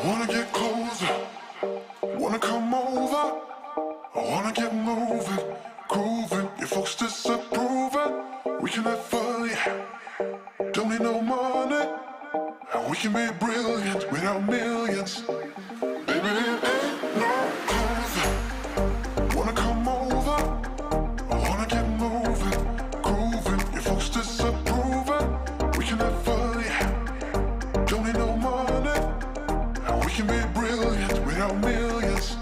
wanna get closer, wanna come over. I wanna get moving, grooving. Your folks disapprove it. We can have fun, yeah. Don't need no money, and we can be brilliant without millions. Baby, it ain't no closer. Wanna come over. I wanna get moving, grooving. Your folks disapprove it. We can have fun, yeah. Don't need no money, and we can be brilliant without millions.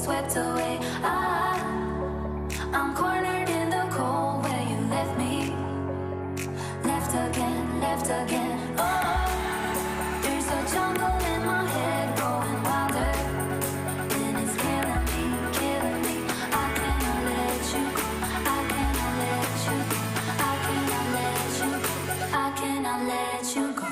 Swept away. I'm cornered in the cold where you left me. Left again. Oh, there's a jungle in my head growing wilder, and it's killing me. I cannot let you go. I cannot let you go. I cannot let you go. I cannot let you go.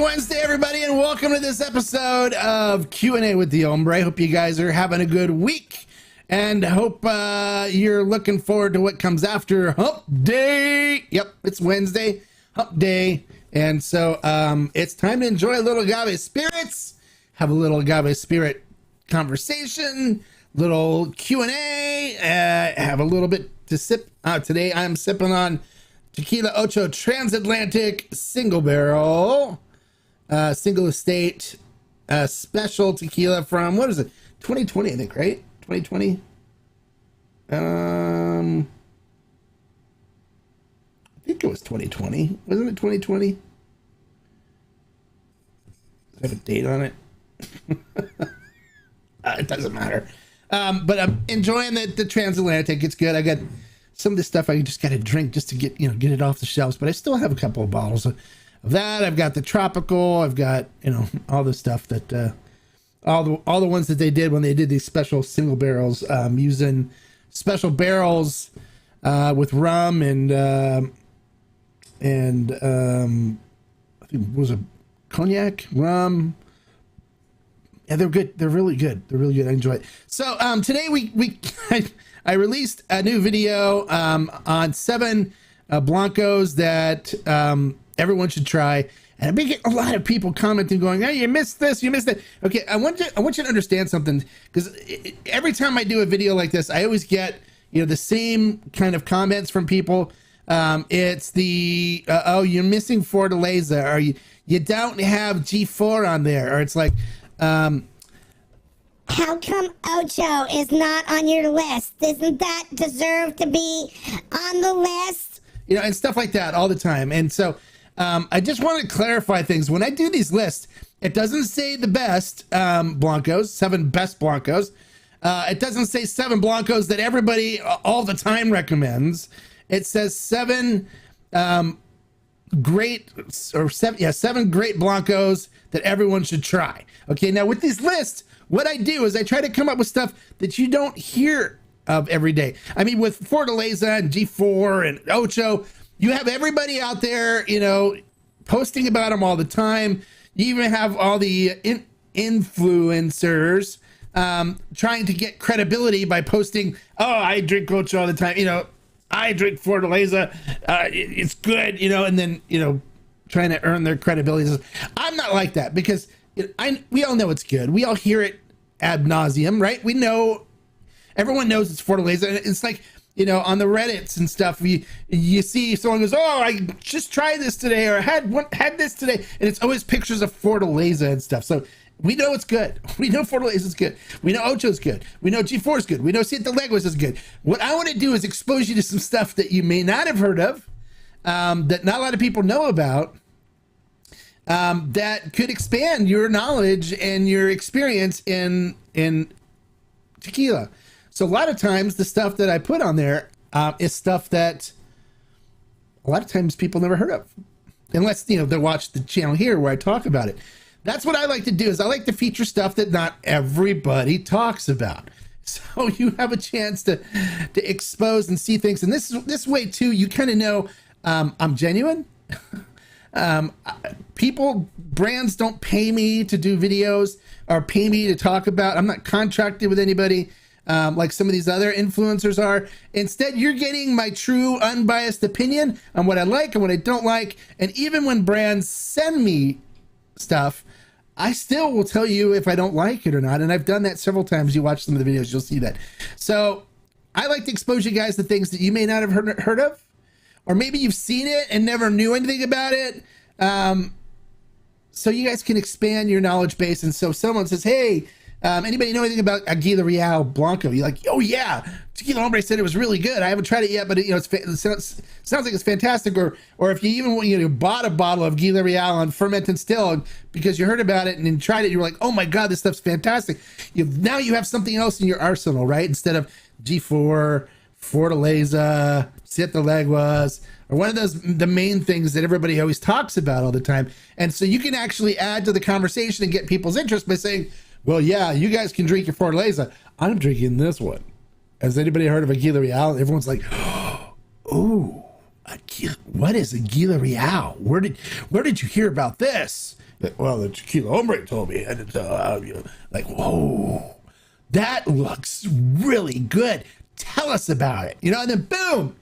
Wednesday, everybody, and welcome to this episode of Q&A with the Hombre. Hope you guys are having a good week, and hope you're looking forward to what comes after Hump Day. Yep, it's Wednesday, Hump Day, and so it's time to enjoy a little agave spirits, have a little agave spirit conversation, little Q&A, have a little bit to sip. Today I'm sipping on Tequila Ocho Transatlantic Single Barrel. Single estate, special tequila from, what is it? 2020, I think, right? 2020. I think it was 2020. Wasn't it 2020? Does it have a date on it? It doesn't matter. But I'm enjoying the Transatlantic. It's good. I got some of this stuff I just got to drink just to get it off the shelves. But I still have a couple of bottles of that. I've got the tropical. I've got all the stuff that all the ones that they did when they did these special single barrels, using special barrels with rum and I think it was a cognac, rum. Yeah, they're good. They're really good. They're really good. I enjoy it. So today I released a new video on 7 Blancos that everyone should try. And I've been getting a lot of people commenting going, "Hey, you missed this, you missed that." Okay, I want you to understand something, because every time I do a video like this, I always get the same kind of comments from people. It's the oh, you're missing Fortaleza, or you don't have G4 on there, or it's like how come Ocho is not on your list? Doesn't that deserve to be on the list? And stuff like that all the time. And so I just want to clarify things. When I do these lists, it doesn't say the best Blancos, 7 best Blancos. It doesn't say 7 Blancos that everybody all the time recommends. It says 7 great Blancos that everyone should try. Okay, now with these lists, what I do is I try to come up with stuff that you don't hear of every day. I mean, with Fortaleza and G4 and Ocho, you have everybody out there, posting about them all the time. You even have all the influencers trying to get credibility by posting, "Oh, I drink Ocho all the time. I drink Fortaleza. It's good," and then, trying to earn their credibility. I'm not like that, because we all know it's good. We all hear it ad nauseum, right? We know, everyone knows it's Fortaleza. And it's like, on the Reddits and stuff, you see someone goes, "Oh, I just tried this today," or had this today, and it's always pictures of Fortaleza and stuff. So we know it's good. We know Fortaleza is good. We know Ocho's good. We know G4 is good. We know Siete Leguas is good. What I want to do is expose you to some stuff that you may not have heard of, that not a lot of people know about, that could expand your knowledge and your experience in tequila. So a lot of times the stuff that I put on there is stuff that a lot of times people never heard of, unless they watch the channel here where I talk about it. That's what I like to do, is I like to feature stuff that not everybody talks about, so you have a chance to expose and see things. And this way too, you kind of know I'm genuine. Brands don't pay me to do videos or pay me to talk about. I'm not contracted with anybody like some of these other influencers are. Instead, you're getting my true unbiased opinion on what I like and what I don't like. And even when brands send me stuff, I still will tell you if I don't like it or not. And I've done that several times. You watch some of the videos, you'll see that. So I like to expose you guys to things that you may not have heard of, or maybe you've seen it and never knew anything about it. So you guys can expand your knowledge base. And so if someone says, "Hey, anybody know anything about Aguila Real Blanco?" You're like, "Oh yeah, Tequila Hombre said it was really good. I haven't tried it yet, but it sounds like it's fantastic." Or if you even bought a bottle of Aguila Real on ferment and still because you heard about it and then tried it, you're like, "Oh my God, this stuff's fantastic." Now you have something else in your arsenal, right? Instead of G4, Fortaleza, Siete Leguas, or one of the main things that everybody always talks about all the time. And so you can actually add to the conversation and get people's interest by saying, "Well, yeah, you guys can drink your Fortaleza. I'm drinking this one. Has anybody heard of Aguila Real?" Everyone's like, "Oh, what is Aguila Real? Where did you hear about this?" Well, the Tequila Hombre told me, and it's like, whoa, that looks really good. Tell us about it, and then boom,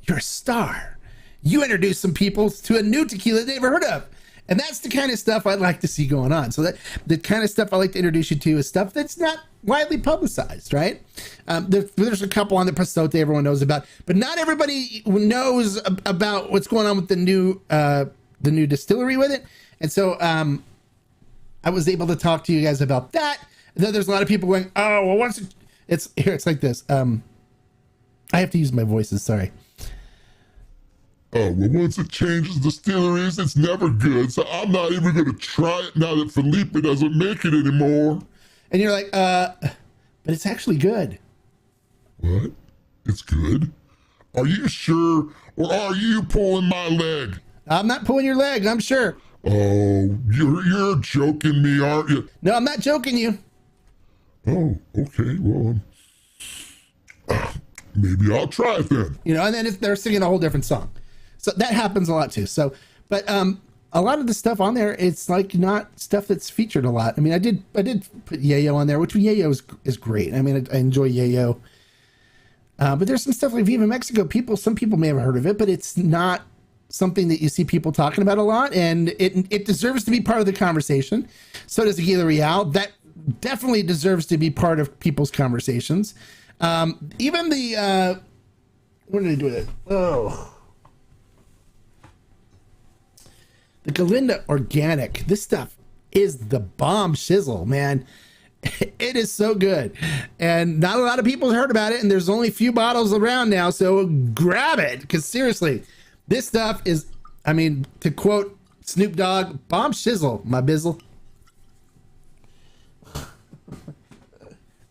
you're a star. You introduce some people to a new tequila they never heard of. And that's the kind of stuff I'd like to see going on. So that the kind of stuff I like to introduce you to is stuff that's not widely publicized, right? There's a couple on the Pasote everyone knows about, but not everybody knows about what's going on with the new distillery with it. And so I was able to talk to you guys about that. And then there's a lot of people going, oh, well, once it's like this. I have to use my voices, sorry. Oh, well, once it changes distilleries, it's never good, so I'm not even going to try it now that Felipe doesn't make it anymore. And you're like, but it's actually good. What? It's good? Are you sure, or are you pulling my leg? I'm not pulling your leg, I'm sure. Oh, you're joking me, aren't you? No, I'm not joking you. Oh, okay, well, maybe I'll try it then. And then they're singing a whole different song. So that happens a lot too. So, but a lot of the stuff on there, it's like not stuff that's featured a lot. I mean, I did put Yayo on there, which Yayo is great. I mean, I enjoy Yayo. But there's some stuff like Viva Mexico. Some people may have heard of it, but it's not something that you see people talking about a lot, and it deserves to be part of the conversation. So does Tequila Real. That definitely deserves to be part of people's conversations. Even the what did I do with it? Oh. The Galinda Organic. This stuff is the bomb shizzle, man. It is so good. And not a lot of people have heard about it, and there's only a few bottles around now, so grab it. Because seriously, this stuff is, I mean, to quote Snoop Dogg, bomb shizzle, my bizzle.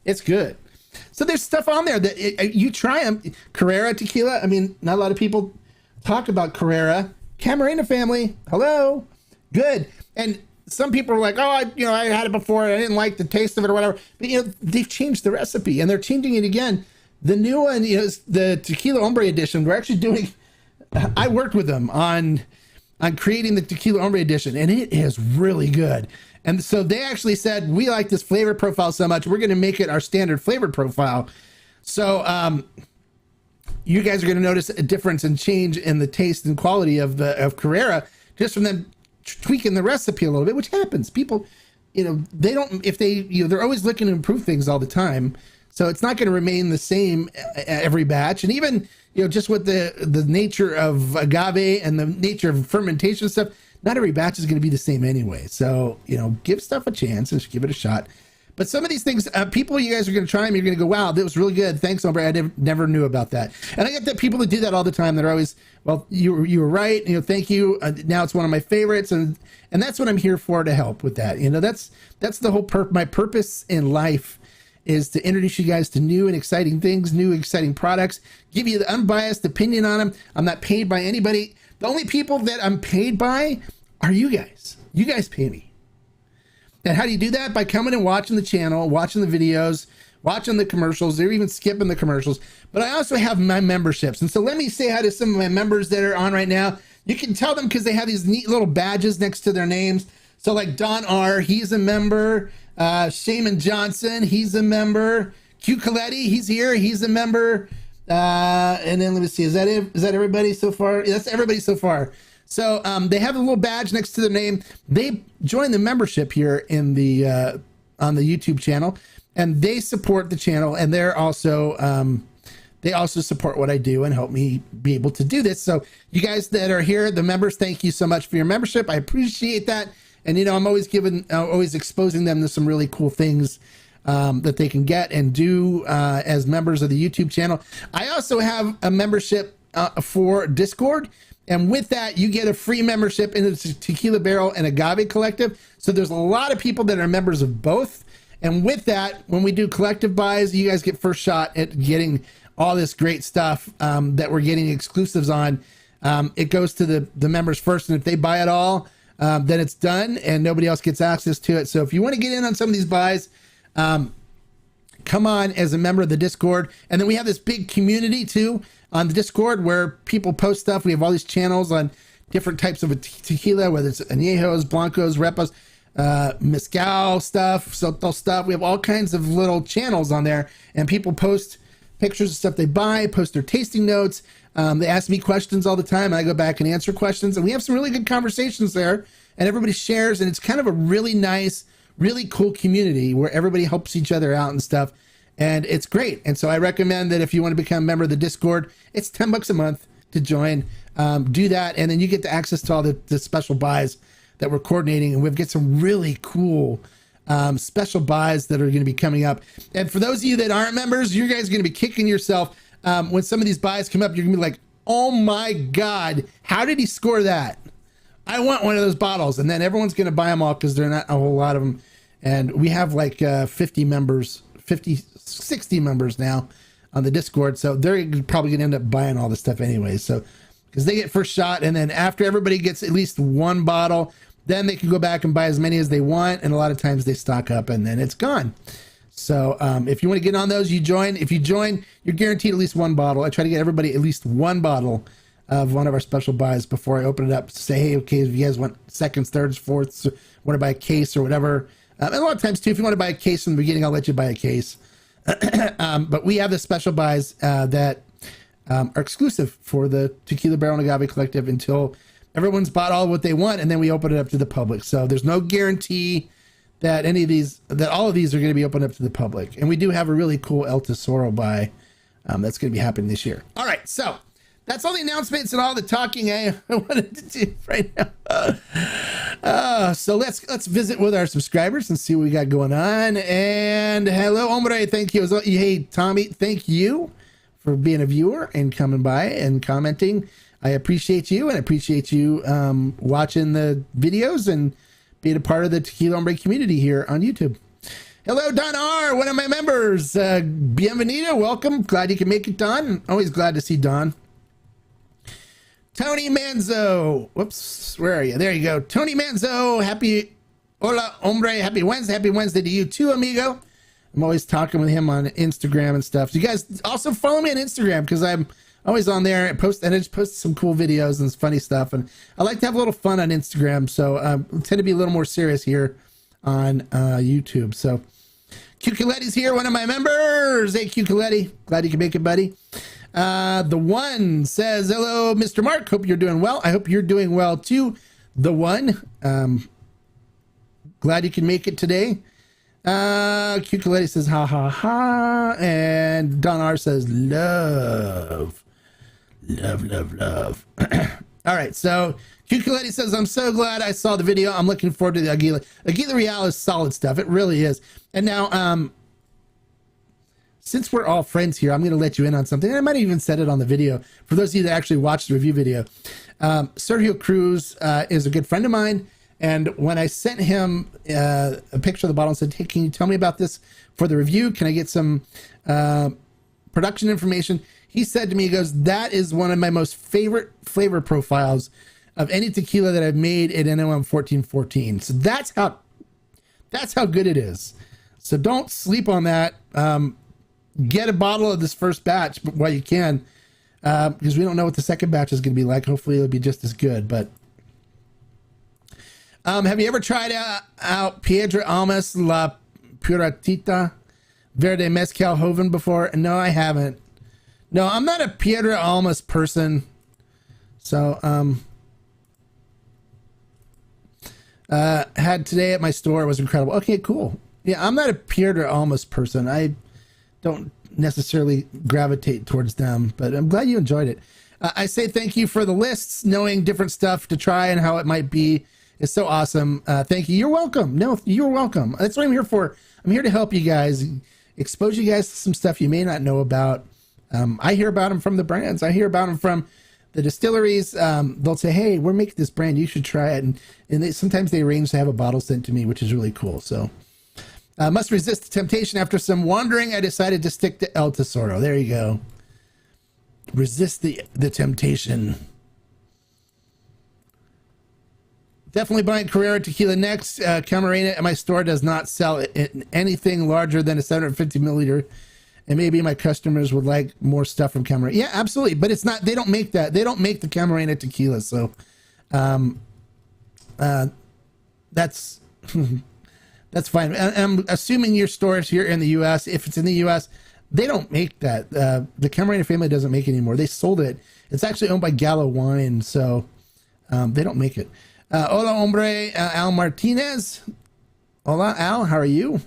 It's good. So there's stuff on there that you try them. Carrera tequila. I mean, not a lot of people talk about Carrera. Camarena family, hello, good. And some people are like, oh, I had it before, I didn't like the taste of it or whatever. But they've changed the recipe, and they're changing it again. The new one is the Tequila Hombre edition. We're actually doing. I worked with them on creating the Tequila Hombre edition, and it is really good. And so they actually said, we like this flavor profile so much, we're going to make it our standard flavor profile. So you guys are going to notice a difference and change in the taste and quality of Carrera just from them tweaking the recipe a little bit, which happens. People, they don't, if they, they're always looking to improve things all the time. So it's not going to remain the same every batch. And even, just with the nature of agave and the nature of fermentation stuff, not every batch is going to be the same anyway. So, give stuff a chance and give it a shot. But some of these things, people, you guys are going to try them. You're going to go, wow, that was really good. Thanks, Hombre. I never knew about that. And I get that people that do that all the time. They're always, well, you were right. Thank you. Now it's one of my favorites. And that's what I'm here for, to help with that. That's the whole my purpose in life is to introduce you guys to new and exciting things, new exciting products, give you the unbiased opinion on them. I'm not paid by anybody. The only people that I'm paid by are you guys. You guys pay me. And how do you do that? By coming and watching the channel, watching the videos, watching the commercials. They're even skipping the commercials. But I also have my memberships. And so let me say hi to some of my members that are on right now. You can tell them because they have these neat little badges next to their names. So like Don R, he's a member. Shaman Johnson, he's a member. Q Coletti, he's here. He's a member. And then let me see. Is that it? Is that everybody so far? That's everybody so far. So they have a little badge next to their name. They join the membership here in the on the YouTube channel, and they support the channel, and they also support what I do and help me be able to do this. So you guys that are here, the members, thank you so much for your membership. I appreciate that, and I'm always always exposing them to some really cool things that they can get and do as members of the YouTube channel. I also have a membership for Discord. And with that, you get a free membership in the Tequila Barrel and Agave Collective. So there's a lot of people that are members of both. And with that, when we do collective buys, you guys get first shot at getting all this great stuff that we're getting exclusives on. It goes to the members first. And if they buy it all, then it's done and nobody else gets access to it. So if you want to get in on some of these buys, come on as a member of the Discord. And then we have this big community too on the Discord where people post stuff. We have all these channels on different types of tequila, whether it's añejos, blancos, repos, mezcal stuff, soto stuff. We have all kinds of little channels on there, and people post pictures of stuff they buy, post their tasting notes. They ask me questions all the time, and I go back and answer questions, and we have some really good conversations there, and everybody shares, and it's kind of a really nice, really cool community where everybody helps each other out and stuff, and it's great. And so I recommend that if you want to become a member of the Discord, it's $10 a month to join. Do that, and then you get the access to all the special buys that we're coordinating, and we've got some really cool special buys that are going to be coming up. And for those of you that aren't members, you guys are going to be kicking yourself when some of these buys come up. You're going to be like, oh my God, how did he score that? I want one of those bottles. And then everyone's going to buy them all because they're not a whole lot of them. And we have like 60 members now on the Discord. So they're probably going to end up buying all this stuff anyway. So, because they get first shot, and then after everybody gets at least one bottle, then they can go back and buy as many as they want, and a lot of times they stock up, and then it's gone. So if you want to get on those, you join. If you join, you're guaranteed at least one bottle. I try to get everybody at least one bottle of one of our special buys before I open it up. Say, hey, okay, if you guys want seconds, thirds, fourths, want to buy a case or whatever. And a lot of times, too, if you want to buy a case from the beginning, I'll let you buy a case. But we have the special buys that are exclusive for the Tequila Barrel and Agave Collective until everyone's bought all what they want, and then we open it up to the public. So there's no guarantee that all of these are going to be opened up to the public. And we do have a really cool El Tesoro buy that's going to be happening this year. All right, so that's all the announcements and all the talking I wanted to do right now. So let's visit with our subscribers and see what we got going on. And hello, Hombre, thank you. Hey, Tommy, thank you for being a viewer and coming by and commenting. I appreciate you, and I appreciate you watching the videos and being a part of the Tequila Hombre community here on YouTube. Hello, Don R., one of my members. Bienvenido, welcome. Glad you can make it, Don. Always glad to see Don. Tony Manzo. Whoops, where are you? There you go. Tony Manzo, hola, hombre. Happy Wednesday to you too, amigo. I'm always talking with him on Instagram and stuff. So you guys also follow me on Instagram, because I'm always on there. I just post some cool videos and funny stuff. And I like to have a little fun on Instagram. So I tend to be a little more serious here on YouTube. So Cuculetti's here, one of my members. Hey, Cuculetti. Glad you can make it, buddy. The One says, hello, Mr. Mark. Hope you're doing well. I hope you're doing well too. The One. Glad you can make it today. Cuculetti says, ha, ha, ha. And Don R says, love. All right, so Cuculetti says, I'm so glad I saw the video. I'm looking forward to the Aguila. Aguila Real is solid stuff. It really is. And now, since we're all friends here, I'm going to let you in on something. I might have even said it on the video. For those of you that actually watched the review video, Sergio Cruz is a good friend of mine. And when I sent him a picture of the bottle and said, hey, can you tell me about this for the review? Can I get some production information? He said to me, he goes, that is one of my most favorite flavor profiles of any tequila that I've made at NOM 1414. So that's how good it is. So don't sleep on that. Get a bottle of this first batch while you can, because we don't know what the second batch is going to be like. Hopefully it'll be just as good. But have you ever tried out Piedra Almas La Puratita Verde Mezcal Joven before? No, I haven't. No, I'm not a Piedra Almas person. So, had today at my store. It was incredible. Okay, cool. Yeah, I'm not a Piedra Almas person. I don't necessarily gravitate towards them, but I'm glad you enjoyed it. I say thank you for the lists. Knowing different stuff to try and how it might be is so awesome. Thank you. You're welcome. No, you're welcome. That's what I'm here for. I'm here to help you guys, expose you guys to some stuff you may not know about. I hear about them from the brands. I hear about them from the distilleries. They'll say, hey, we're making this brand. You should try it. And sometimes they arrange to have a bottle sent to me, which is really cool. So must resist the temptation. After some wandering, I decided to stick to El Tesoro. There you go. Resist the temptation. Definitely buying Carrera tequila next. Camarena at my store does not sell anything larger than a 750 milliliter. And maybe my customers would like more stuff from Camarena. Yeah, absolutely. But it's not, they don't make that. They don't make the Camarena tequila. So That's that's fine. I'm assuming your stores here in the U.S., if it's in the U.S., they don't make that. The Camarena family doesn't make it anymore. They sold it. It's actually owned by Gallo Wine, so they don't make it. Hola, hombre, Al Martinez. Hola, Al. How are you?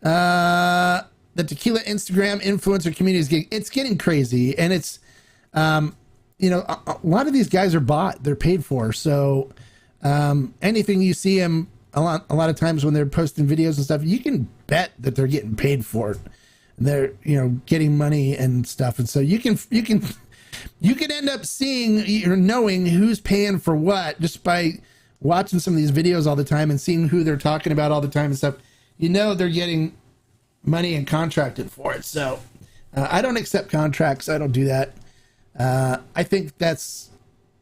The tequila Instagram influencer community it's getting crazy, and it's a lot of these guys are bought. They're paid for. So anything you see them a lot of times when they're posting videos and stuff, you can bet that they're getting paid for it. They're getting money and stuff, and so you can end up seeing or knowing who's paying for what just by watching some of these videos all the time and seeing who they're talking about all the time and stuff. They're getting money and contracted for it. So I don't accept contracts. I don't do that. I think that's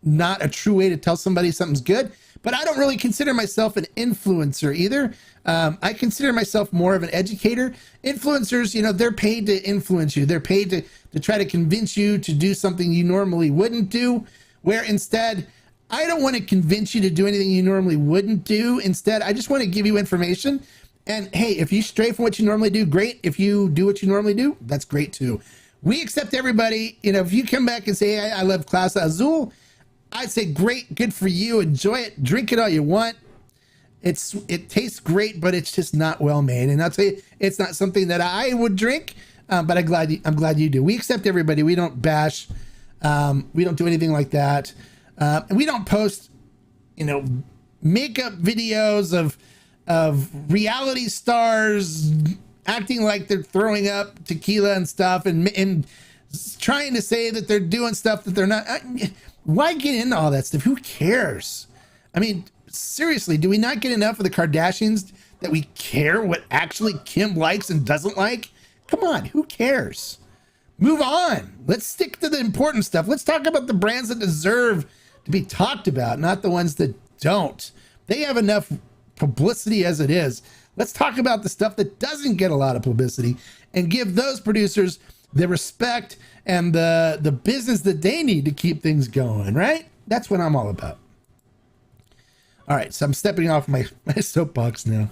not a true way to tell somebody something's good, but I don't really consider myself an influencer either. I consider myself more of an educator. Influencers, they're paid to influence you. They're paid to try to convince you to do something you normally wouldn't do, where instead, I don't want to convince you to do anything you normally wouldn't do. Instead, I just want to give you information. And hey, if you stray from what you normally do, great. If you do what you normally do, that's great too. We accept everybody. If you come back and say, hey, I love Clase Azul, I'd say, great, good for you. Enjoy it. Drink it all you want. It tastes great, but it's just not well made. And I'll tell you, it's not something that I would drink, but I'm glad you do. We accept everybody. We don't bash. We don't do anything like that. And we don't post, makeup videos of reality stars acting like they're throwing up tequila and stuff and trying to say that they're doing stuff that they're not. Why get into all that stuff? Who cares? I mean, seriously, do we not get enough of the Kardashians that we care what actually Kim likes and doesn't like? Come on, who cares? Move on. Let's stick to the important stuff. Let's talk about the brands that deserve to be talked about, not the ones that don't. They have enough publicity as it is. Let's talk about the stuff that doesn't get a lot of publicity and give those producers the respect and the business that they need to keep things going, right? That's what I'm all about. All right, so I'm stepping off my soapbox now.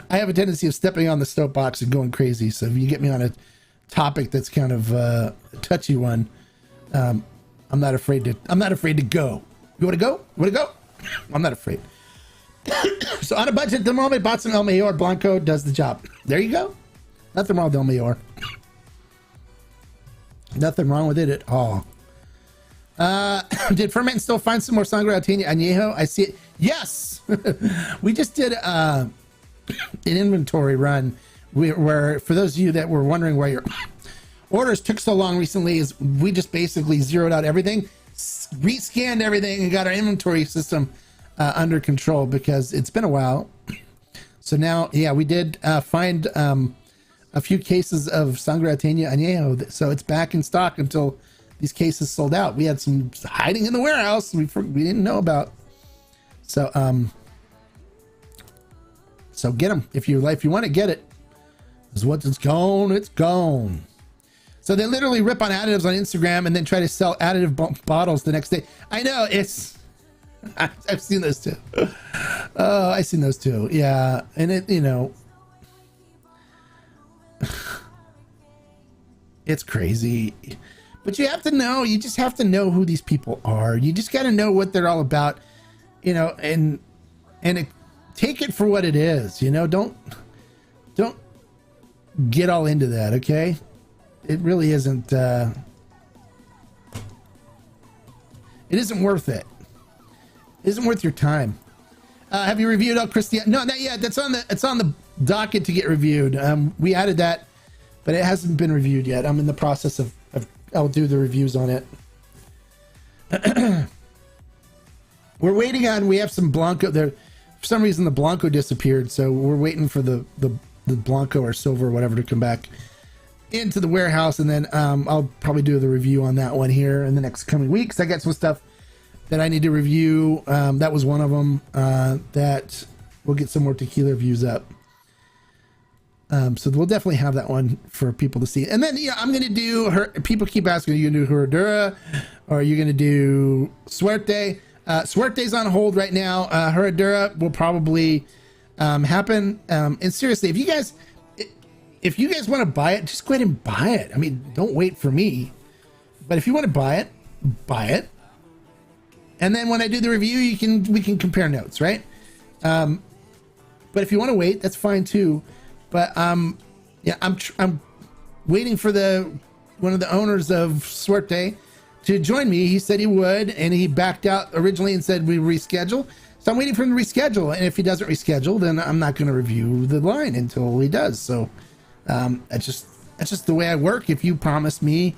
I have a tendency of stepping on the soapbox and going crazy. So if you get me on a topic that's kind of a touchy one, I'm not afraid to go. You want to go? I'm not afraid. So on a budget, the moment Batson El Mayor Blanco does the job. There you go. Nothing wrong with El Mayor. Nothing wrong with it at all. Did Ferment still find some more Sangre Añejo? I see it. Yes. We just did an inventory run where for those of you that were wondering why your orders took so long recently, is we just basically zeroed out everything, rescanned everything, and got our inventory system under control because it's been a while. So now, yeah, we did find a few cases of Sangre Añejo, so it's back in stock until these cases sold out. We had some hiding in the warehouse we didn't know about. So so get them if you want to get it. Because once it's gone, it's gone. So they literally rip on additives on Instagram and then try to sell additive bottles the next day. I know, I've seen those too. Oh, I've seen those too. Yeah, and it's crazy. But you just have to know who these people are. You just got to know what they're all about, and take it for what it is. Don't get all into that. Okay, it really isn't. It isn't worth it. It isn't worth your time. Have you reviewed El Cristiano? No, not yet. It's on the docket to get reviewed. We added that, but it hasn't been reviewed yet. I'm in the process of I'll do the reviews on it. We're waiting on. We have some Blanco there. For some reason, the Blanco disappeared, so we're waiting for the Blanco or silver or whatever to come back into the warehouse, and then I'll probably do the review on that one here in the next coming weeks. I got some stuff that I need to review. That was one of them. That we'll get some more tequila reviews up. So we'll definitely have that one for people to see. And then I'm going to do her. People keep asking, are you going to do Herradura or are you going to do Suerte? Suerte's on hold right now. Herradura will probably happen. And seriously, if you guys want to buy it, just go ahead and buy it. I mean, don't wait for me. But if you want to buy it, buy it. And then when I do the review, we can compare notes, right? But if you want to wait, that's fine too. But yeah, I'm waiting for one of the owners of Suerte to join me. He said he would, and he backed out originally and said we reschedule. So I'm waiting for him to reschedule. And if he doesn't reschedule, then I'm not going to review the line until he does. So that's just the way I work. If you promise me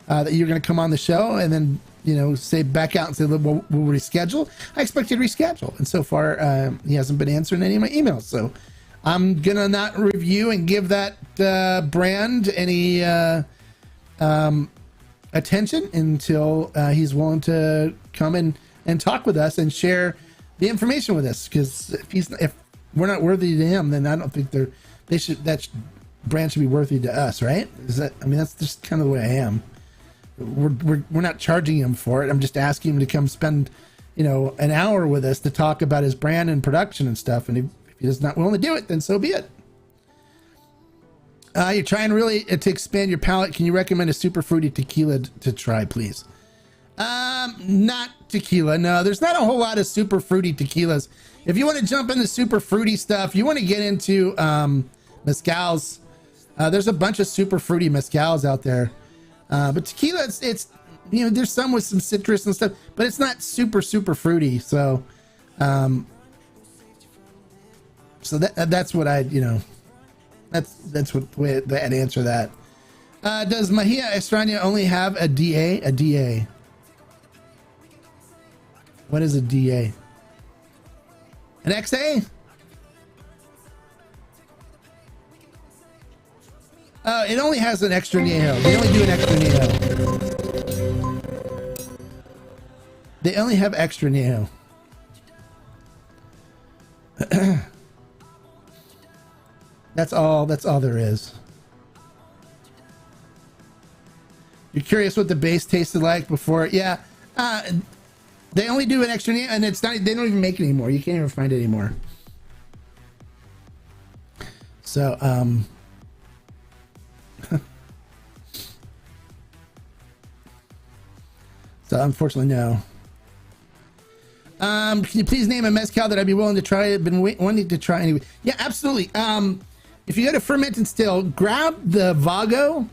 that you're going to come on the show and then, you know, say back out and say, we'll reschedule, I expect you to reschedule. And so far, he hasn't been answering any of my emails. So I'm going to not review and give that brand any attention until he's willing to come in and talk with us and share the information with us. Because if we're not worthy to him, then I don't think that brand should be worthy to us, right? That's just kind of the way I am. We're not charging him for it. I'm just asking him to come spend, you know, an hour with us to talk about his brand and production and stuff. And if he's not willing to do it, then so be it. You're trying really to expand your palate. Can you recommend a super fruity tequila to try, please? Not tequila. No, there's not a whole lot of super fruity tequilas. If you want to jump into super fruity stuff, you want to get into mezcals. There's a bunch of super fruity mezcals out there. But tequila, it's you know, there's some with some citrus and stuff, but it's not super fruity. So that's what I, you know, that's what the way I'd answer that. Does Mahia Estrania only have a DA? A DA. What is a DA? An XA? It only has an extra añejo. They only do an extra añejo. They only have extra añejo. That's all there is. You're curious what the base tasted like before? Yeah. They only do an extra añejo, and it's not. They don't even make it anymore. You can't even find it anymore. So so unfortunately, no. Can you please name a mezcal that I'd be willing to try? I've been wanting to try anyway. Yeah, absolutely. If you go to Ferment and Still, grab the Vago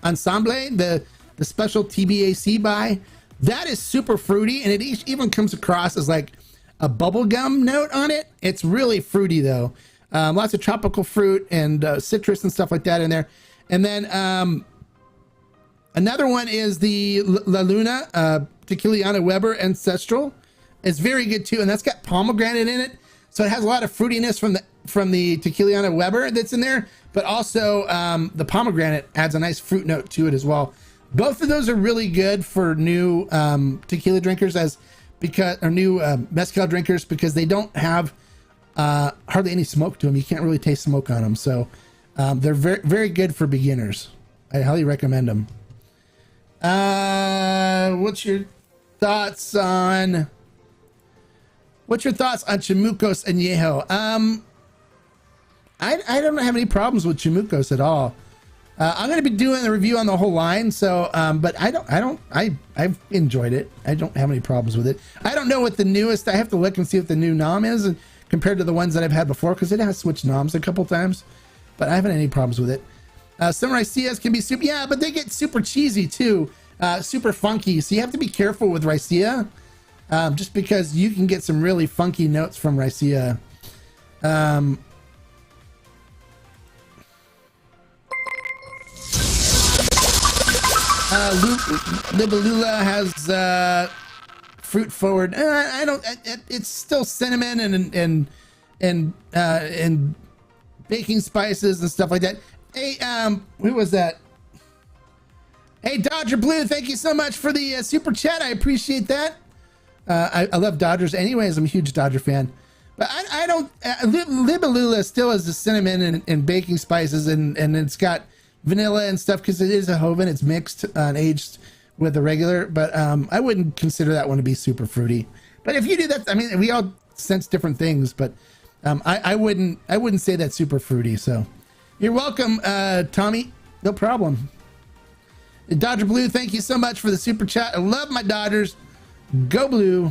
Ensemble, the special TBAC buy. That is super fruity, and it even comes across as like a bubblegum note on it. It's really fruity though. Lots of tropical fruit and citrus and stuff like that in there. And then another one is the La Luna Tequiliana Weber Ancestral. It's very good too, and that's got pomegranate in it, so it has a lot of fruitiness from the Tequiliana Weber that's in there, but also the pomegranate adds a nice fruit note to it as well. Both of those are really good for new tequila drinkers, new mezcal drinkers, because they don't have hardly any smoke to them. You can't really taste smoke on them, so they're very, very good for beginners. I highly recommend them. What's your thoughts on Chamucos Añejo? I don't have any problems with Chamucos at all. I'm going to be doing a review on the whole line, so but I've enjoyed it. I don't have any problems with it. I don't know what the newest. I have to look and see what the new nom is, and compared to the ones that I've had before, because it has switched noms a couple times, but I haven't had any problems with it. Some Raicillas can be super, yeah, but they get super cheesy too, super funky. So you have to be careful with Raicilla, just because you can get some really funky notes from Raicilla. Libellula has fruit forward. I don't. It's still cinnamon and baking spices and stuff like that. Hey, who was that? Hey, Dodger Blue, thank you so much for the super chat. I appreciate that. I love Dodgers anyways. I'm a huge Dodger fan. But I don't. Libellula still has the cinnamon and baking spices, and it's got vanilla and stuff, because it is a Joven. It's mixed and aged with the regular, but I wouldn't consider that one to be super fruity. But if you do that, I mean, we all sense different things, but I wouldn't say that's super fruity. So you're welcome, Tommy. No problem. Dodger Blue, thank you so much for the super chat. I love my Dodgers. Go Blue.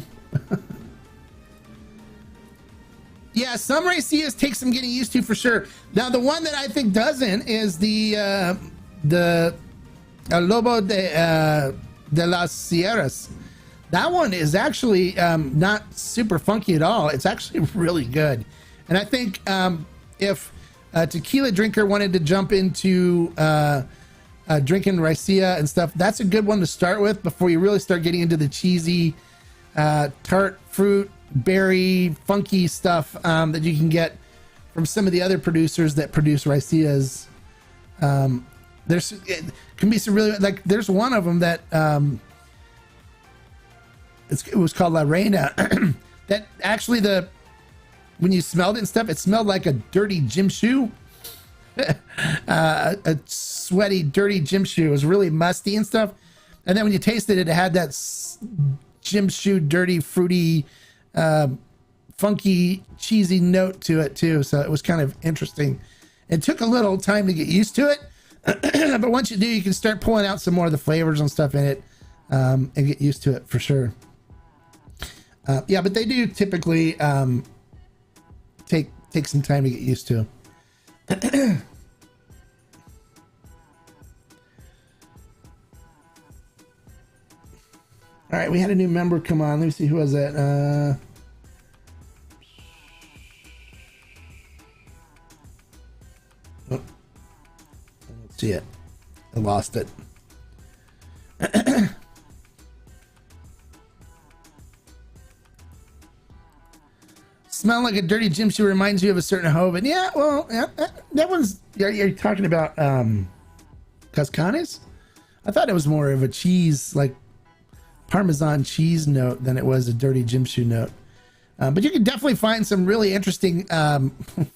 Yeah, some racias take some getting used to for sure. Now, the one that I think doesn't is the Lobo de las Sierras. That one is actually not super funky at all. It's actually really good. And I think if a tequila drinker wanted to jump into drinking raicilla and stuff, that's a good one to start with before you really start getting into the cheesy, tart fruit, berry, funky stuff that you can get from some of the other producers that produce raicillas. There's it can be some really, like, there's one of them that it was called La Reina that actually when you smelled it and stuff, it smelled like a dirty gym shoe. A sweaty, dirty gym shoe. It was really musty and stuff. And then when you tasted it, it had that gym shoe, dirty, fruity, funky, cheesy note to it too. So it was kind of interesting. It took a little time to get used to it. But once you do, you can start pulling out some more of the flavors and stuff in it and get used to it for sure. Yeah, but they do typically take some time to get used to. All right, we had a new member come on. Let me see, who was that? Oh, I don't see it. I lost it. Smell like a dirty gym shoe reminds you of a certain Hoven. Yeah, well, yeah, that one's. You're talking about Cascanes? I thought it was more of a cheese, like Parmesan cheese note than it was a dirty gym shoe note. But you can definitely find some really interesting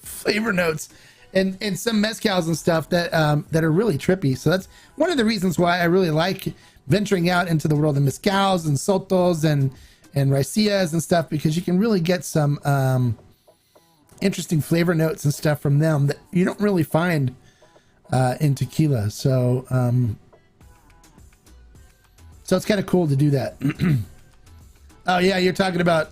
flavor notes and some mezcals and stuff that are really trippy. So that's one of the reasons why I really like venturing out into the world of mezcals and sotos and raicillas and stuff, because you can really get some interesting flavor notes and stuff from them that you don't really find in tequila. So so it's kind of cool to do that. Oh yeah, you're talking about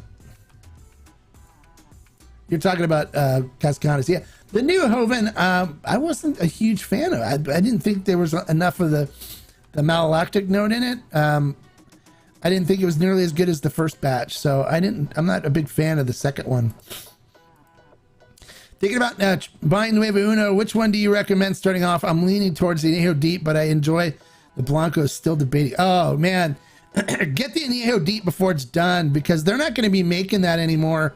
Cascanes. Yeah, the new Hoven, I wasn't a huge fan of. I didn't think there was enough of the malolactic note in it. I didn't think it was nearly as good as the first batch, so I'm not a big fan of the second one. Thinking about buying Nuevo Uno, which one do you recommend starting off? I'm leaning towards the Añejo Deep, but I enjoy the Blanco. Still debating. Oh man, get the Añejo Deep before it's done, because they're not going to be making that anymore.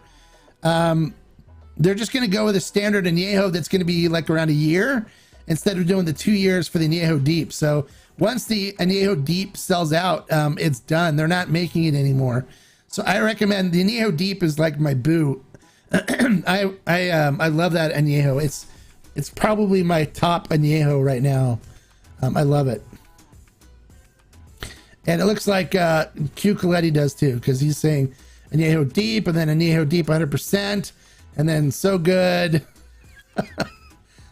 They're just going to go with a standard Añejo that's going to be like around a year instead of doing the 2 years for the Añejo Deep. So once the Añejo Deep sells out, it's done. They're not making it anymore. So I recommend the Añejo Deep is like my boo. I love that Añejo. It's probably my top Añejo right now. I love it. And it looks like Q Coletti does too, because he's saying Añejo Deep and then Añejo Deep 100% and then so good.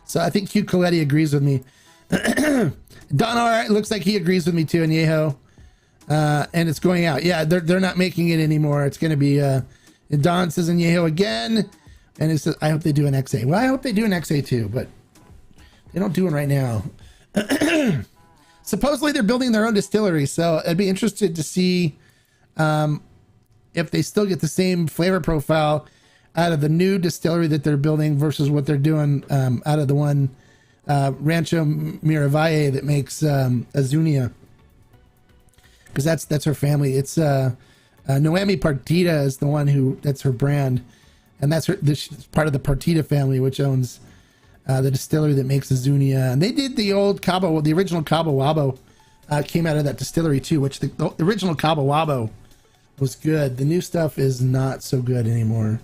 So I think Q Coletti agrees with me. Don R, it looks like he agrees with me too, Añejo. And it's going out. Yeah, they're not making it anymore. It's going to be Don says Añejo again, and it says I hope they do an XA. Well, I hope they do an XA too, but they don't do one right now. Supposedly they're building their own distillery, so I'd be interested to see if they still get the same flavor profile out of the new distillery that they're building versus what they're doing out of the one Rancho Miravalle that makes Azuñia, because that's her family. It's Noemi Partida is the one that's her brand, and that's she's part of the Partida family, which owns the distillery that makes Azuñia. And they did the old Cabo, the original Cabo Wabo came out of that distillery too, which the original Cabo Wabo was good. The new stuff is not so good anymore.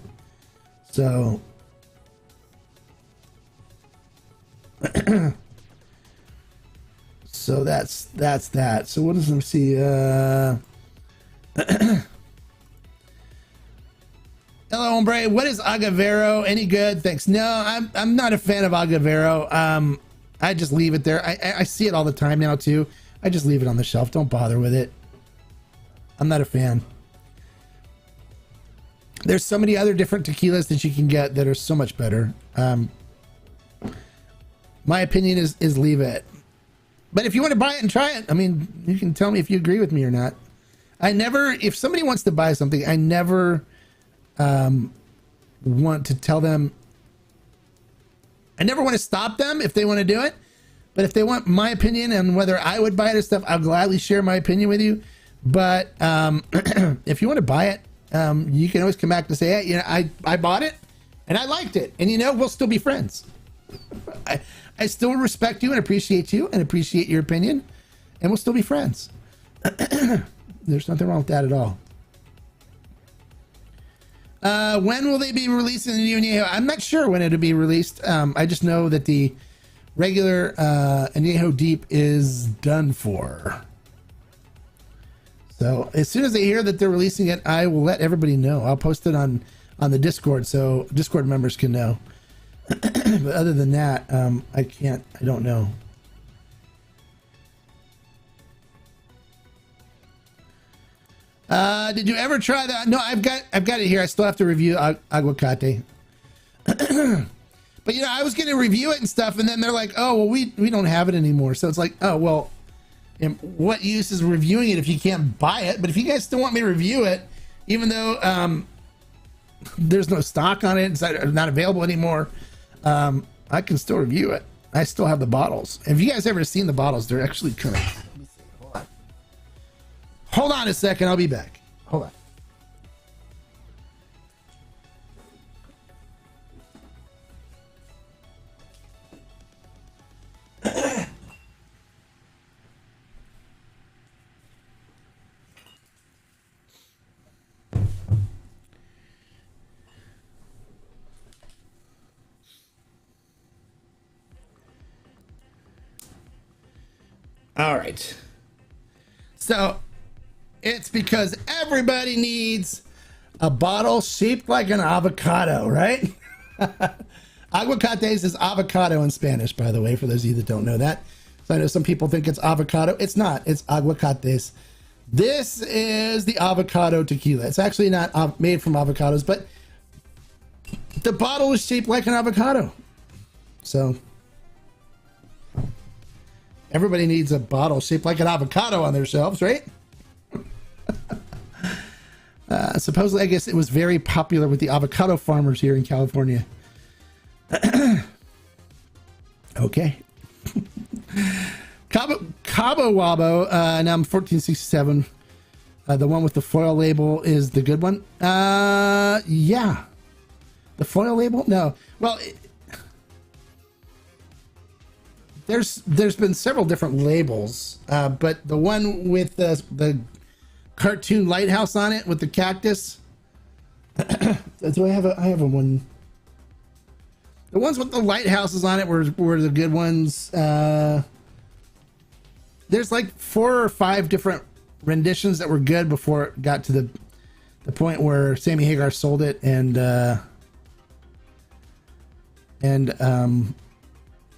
So So that's that. So what does, let me see, hello, hombre. What is agavero? Any good? Thanks. No, I'm not a fan of agavero. I just leave it there. I see it all the time now too. I just leave it on the shelf. Don't bother with it. I'm not a fan. There's so many other different tequilas that you can get that are so much better. My opinion is leave it. But if you want to buy it and try it, I mean, you can tell me if you agree with me or not. If somebody wants to buy something, I never want to tell them. I never want to stop them if they want to do it. But if they want my opinion on whether I would buy it or stuff, I'll gladly share my opinion with you. But if you want to buy it, you can always come back and say, hey, you know, I bought it and I liked it. And, you know, we'll still be friends. I still respect you and appreciate your opinion. And we'll still be friends. There's nothing wrong with that at all. When will they be releasing the new Añejo? I'm not sure when it'll be released. I just know that the regular Añejo Deep is done for. So as soon as I hear that they're releasing it, I will let everybody know. I'll post it on the Discord so Discord members can know. But other than that, I don't know. Did you ever try that? No, I've got it here. I still have to review aguacate. But you know, I was going to review it and stuff, and then they're like, "Oh, well, we don't have it anymore." So it's like, "Oh, well, what use is reviewing it if you can't buy it?" But if you guys still want me to review it, even though there's no stock on it, it's not available anymore, I can still review it. I still have the bottles. Have you guys ever seen the bottles? They're actually kind of. Let me see. Hold on a second. I'll be back. Hold on. All right. So it's because everybody needs a bottle shaped like an avocado, right? Aguacates is avocado in Spanish, by the way, for those of you that don't know that. So I know some people think it's avocado. It's not. It's aguacates. This is the avocado tequila. It's actually not made from avocados, but the bottle is shaped like an avocado. So everybody needs a bottle shaped like an avocado on their shelves, right? Supposedly, I guess it was very popular with the avocado farmers here in California. Okay. Cabo Wabo, now I'm 1467. The one with the foil label is the good one. Yeah. The foil label? No. Well, there's been several different labels, but the one with the cartoon lighthouse on it with the cactus. Do I have a one? The ones with the lighthouses on it were the good ones. There's like 4 or 5 different renditions that were good before it got to the point where Sammy Hagar sold it, and then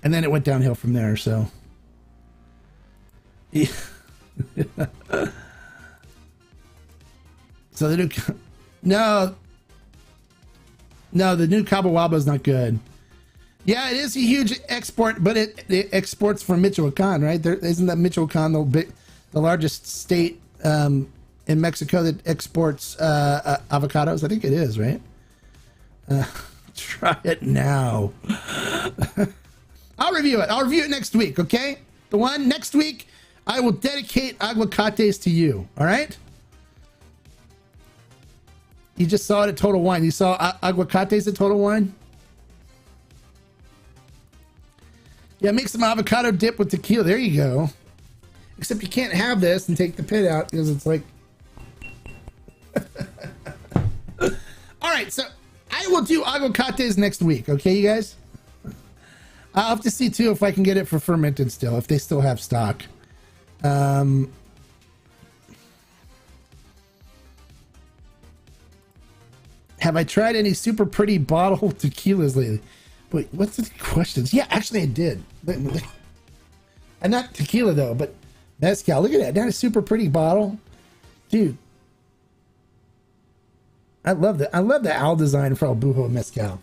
it went downhill from there. So yeah. So the new the new Cabo Wabo is not good. Yeah, it is a huge export, but it exports from Michoacan, right? Isn't that Michoacan the largest state in Mexico that exports avocados? I think it is, right? Try it now. I'll review it. I'll review it next week, okay? The one next week, I will dedicate aguacates to you, all right? You just saw it at Total Wine. You saw aguacates at Total Wine? Yeah, make some avocado dip with tequila. There you go. Except you can't have this and take the pit out because it's like... All right, so I will do aguacates next week, okay, you guys? I'll have to see, too, if I can get it for fermented still, if they still have stock. Have I tried any super pretty bottle tequilas lately? Wait, what's the questions? Yeah, actually I did. And not tequila though, but mezcal. Look at that. Not a super pretty bottle. Dude. I love that. I love the owl design for El Bujo mezcal.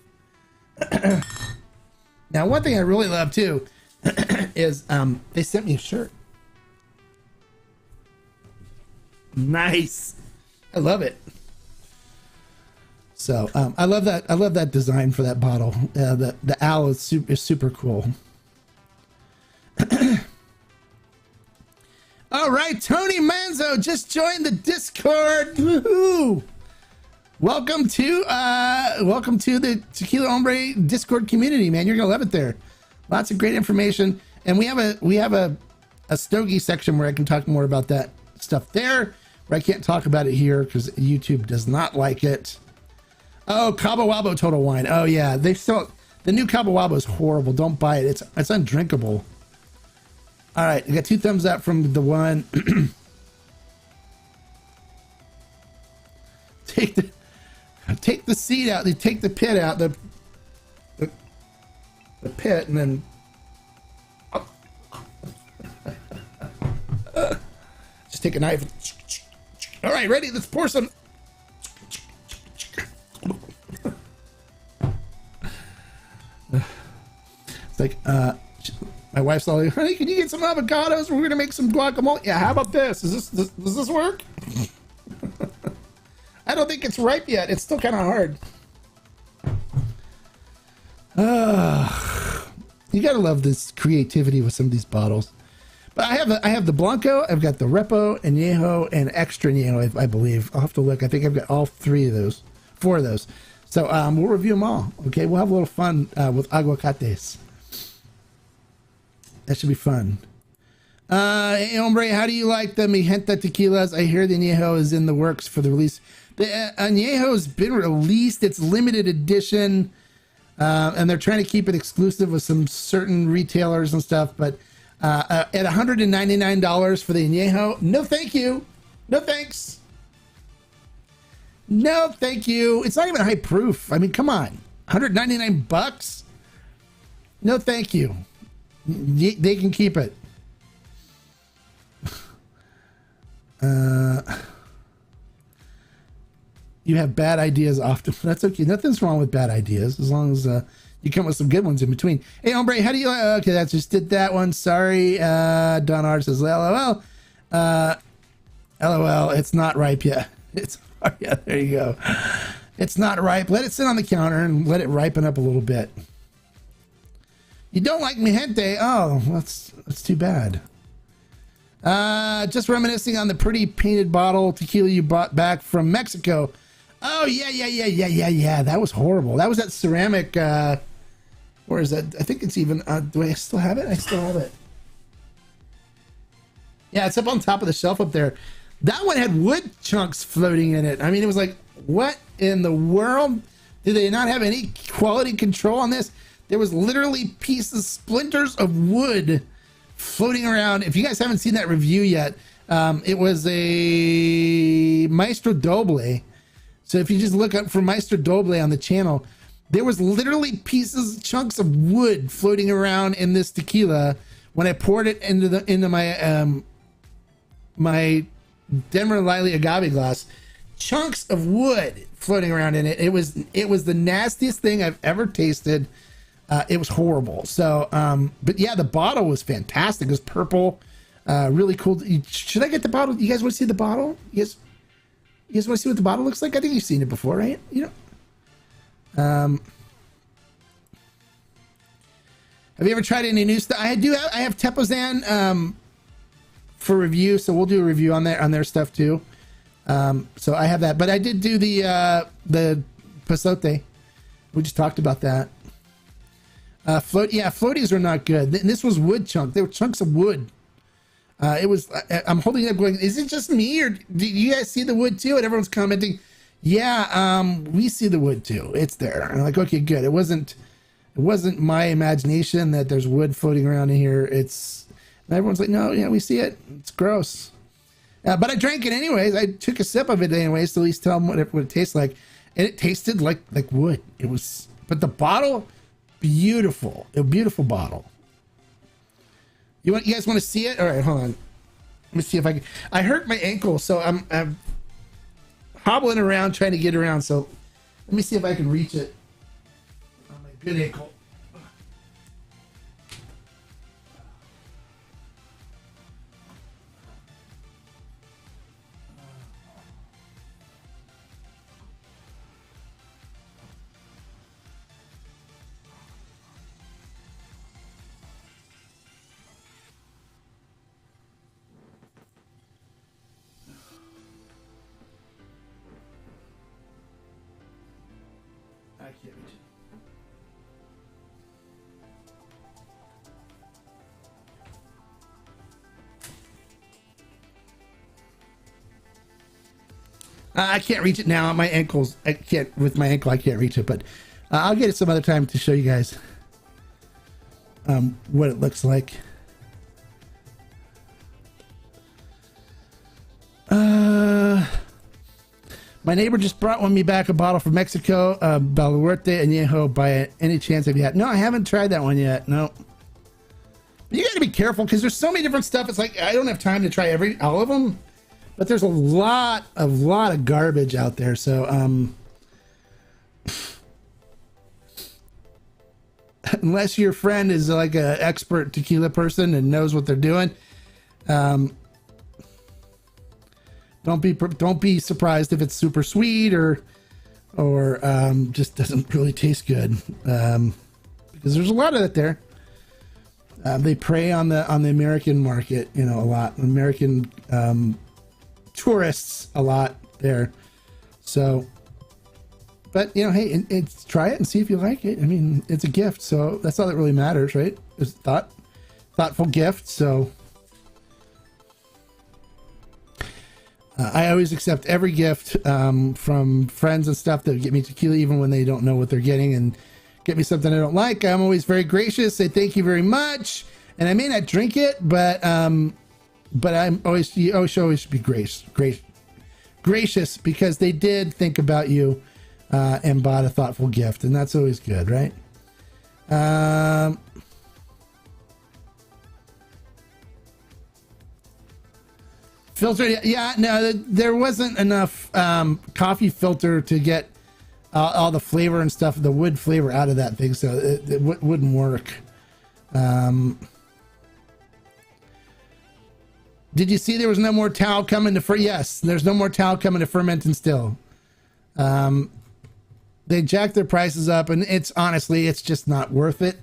Now, one thing I really love too is they sent me a shirt. Nice. I love it. So I love that. I love that design for that bottle. The owl is super cool. All right, Tony Manzo just joined the Discord. Woohoo! Welcome to the Tequila Hombre Discord community, man. You're gonna love it there. Lots of great information, and we have a Stogie section where I can talk more about that stuff there. Where I can't talk about it here because YouTube does not like it. Oh, Cabo Wabo Total Wine. Oh yeah, they still the new Cabo Wabo is horrible. Don't buy it. It's undrinkable. All right, I got 2 thumbs up from the one. Take the seed out. They take the pit out. The pit, and then just take a knife. All right, ready? Let's pour some. It's like my wife's all like, honey, can you get some avocados? We're gonna make some guacamole. Yeah, how about this? Does this work? I don't think it's ripe yet. It's still kind of hard. You gotta love this creativity with some of these bottles. But I have the Blanco, I've got the Repo, Añejo, and Extra Añejo, I believe. I'll have to look. I think I've got all 4 of those. So we'll review them all. Okay, we'll have a little fun with aguacates. That should be fun. Hey, Hombre, how do you like the Mi Gente tequilas? I hear the Añejo is in the works for the release. The Añejo has been released. It's limited edition, and they're trying to keep it exclusive with some certain retailers and stuff. But at $199 for the Añejo, no thank you. No thanks. No thank you. It's not even high proof. I mean, come on. $199? No thank you. They can keep it. You have bad ideas often. That's okay. Nothing's wrong with bad ideas as long as you come with some good ones in between. Hey, Hombre, how do you... okay, that just did that one. Sorry. Don R says, LOL. LOL, it's not ripe yet. Yeah, there you go. It's not ripe. Let it sit on the counter and let it ripen up a little bit. You don't like Mi Gente? Oh, that's too bad. Just reminiscing on the pretty painted bottle tequila you brought back from Mexico. Oh, yeah. That was horrible. That was that ceramic, where is that? I think it's even, do I still have it? I still have it. Yeah, it's up on top of the shelf up there. That one had wood chunks floating in it. I mean, it was like, what in the world? Do they not have any quality control on this? There was literally splinters of wood floating around. If you guys haven't seen that review yet, it was a Maestro Doble. So if you just look up for Maestro Doble on the channel, there was literally chunks of wood floating around in this tequila when I poured it into my my Denver Liley agave glass. Chunks of wood floating around in it. It was the nastiest thing I've ever tasted. It was horrible. So, but yeah, the bottle was fantastic. It was purple, really cool. Should I get the bottle? You guys want to see the bottle? You guys want to see what the bottle looks like? I think you've seen it before, right? You know. Have you ever tried any new stuff? I have Tepozan for review, so we'll do a review on their stuff too. So I have that, but I did do the Pasote. We just talked about that. Floaties are not good. This was wood chunk. They were chunks of wood. I'm holding it up going, is it just me or do you guys see the wood too? And everyone's commenting, yeah, we see the wood too. It's there. And I'm like, okay, good. It wasn't my imagination that there's wood floating around in here. And everyone's like, no, yeah, we see it. It's gross. But I drank it anyways. I took a sip of it anyways to at least tell them what it tastes like. And it tasted like wood. It was, but the bottle, beautiful. A beautiful bottle. You guys want to see it? All right, hold on. Let me see if I can. I hurt my ankle, so I'm hobbling around trying to get around. So let me see if I can reach it on my good ankle. I can't reach it. I can't reach it now. My ankles, I can't, with my ankle, I can't reach it, but I'll get it some other time to show you guys what it looks like. My neighbor just brought me back a bottle from Mexico, Baluarte Añejo. By any chance have you had? No, I haven't tried that one yet. No. You got to be careful because there's so many different stuff. It's like I don't have time to try all of them, but there's a lot of garbage out there. So unless your friend is like an expert tequila person and knows what they're doing, don't be surprised if it's super sweet or just doesn't really taste good, because there's a lot of it there. They prey on the American market, a lot. American tourists a lot there. So, but hey, it's try it and see if you like it. I mean, it's a gift, so that's all that really matters, right? It's thoughtful gift. So. I always accept every gift from friends and stuff that get me tequila, even when they don't know what they're getting and get me something I don't like. I'm always very gracious. Say thank you very much, and I may not drink it, but I'm always should be gracious because they did think about you and bought a thoughtful gift, and that's always good, right? Filter, yeah, no, there wasn't enough coffee filter to get all the flavor and stuff, the wood flavor out of that thing, so it wouldn't work. Did you see there was no more towel coming to yes, there's no more towel coming to ferment and still. They jacked their prices up, and it's just not worth it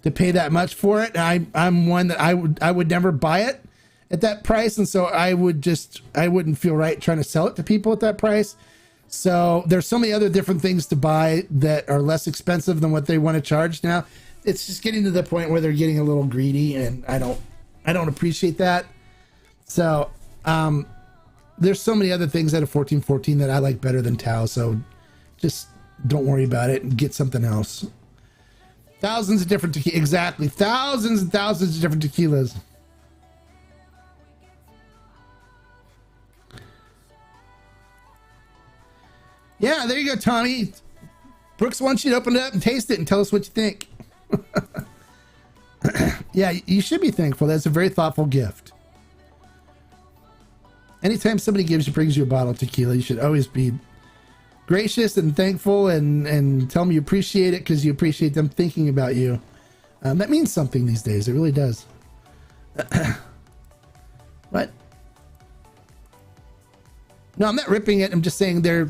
to pay that much for it. I'm one that I would never buy it at that price, and so I wouldn't feel right trying to sell it to people at that price. So there's so many other different things to buy that are less expensive than what they want to charge now. It's just getting to the point where they're getting a little greedy, and I don't appreciate that. So there's so many other things out of 1414 that I like better than Tao, so just don't worry about it and get something else. Thousands of different tequilas, exactly, thousands and thousands of different tequilas. Yeah, there you go, Tommy. Brooks wants you to open it up and taste it and tell us what you think. Yeah, you should be thankful. That's a very thoughtful gift. Anytime somebody brings you a bottle of tequila, you should always be gracious and thankful and tell them you appreciate it because you appreciate them thinking about you. That means something these days. It really does. What? No, I'm not ripping it. I'm just saying they're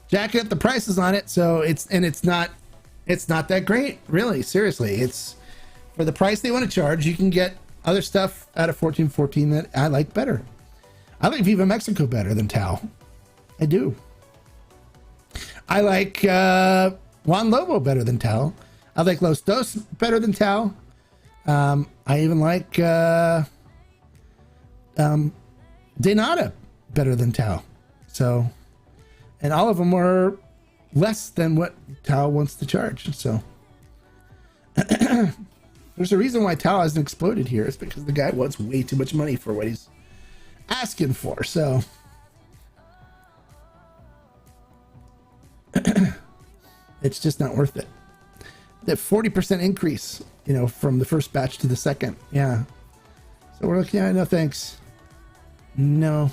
jacking up the prices on it, so it's not that great, really. Seriously, it's for the price they want to charge. You can get other stuff out of 1414 that I like better. I like Viva Mexico better than Tao. I do. I like Juan Lobo better than Tao. I like Los Dos better than Tao. I even like De Nada better than Tao. So, and all of them are less than what Tao wants to charge. So, There's a reason why Tao hasn't exploded here. It's because the guy wants way too much money for what he's asking for. So it's just not worth it. That 40% increase, you know, from the first batch to the second. Yeah. So we're like, yeah, no thanks. No.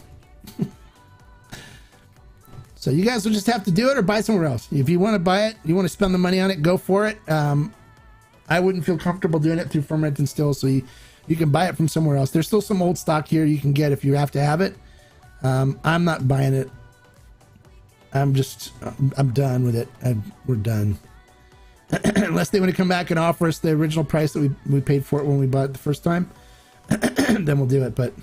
So you guys will just have to do it or buy somewhere else. If you want to buy it, you want to spend the money on it, go for it. I wouldn't feel comfortable doing it through Ferment and Still, so you can buy it from somewhere else. There's still some old stock here you can get if you have to have it. I'm not buying it. I'm done with it. We're done. Unless they want to come back and offer us the original price that we paid for it when we bought it the first time, then we'll do it. But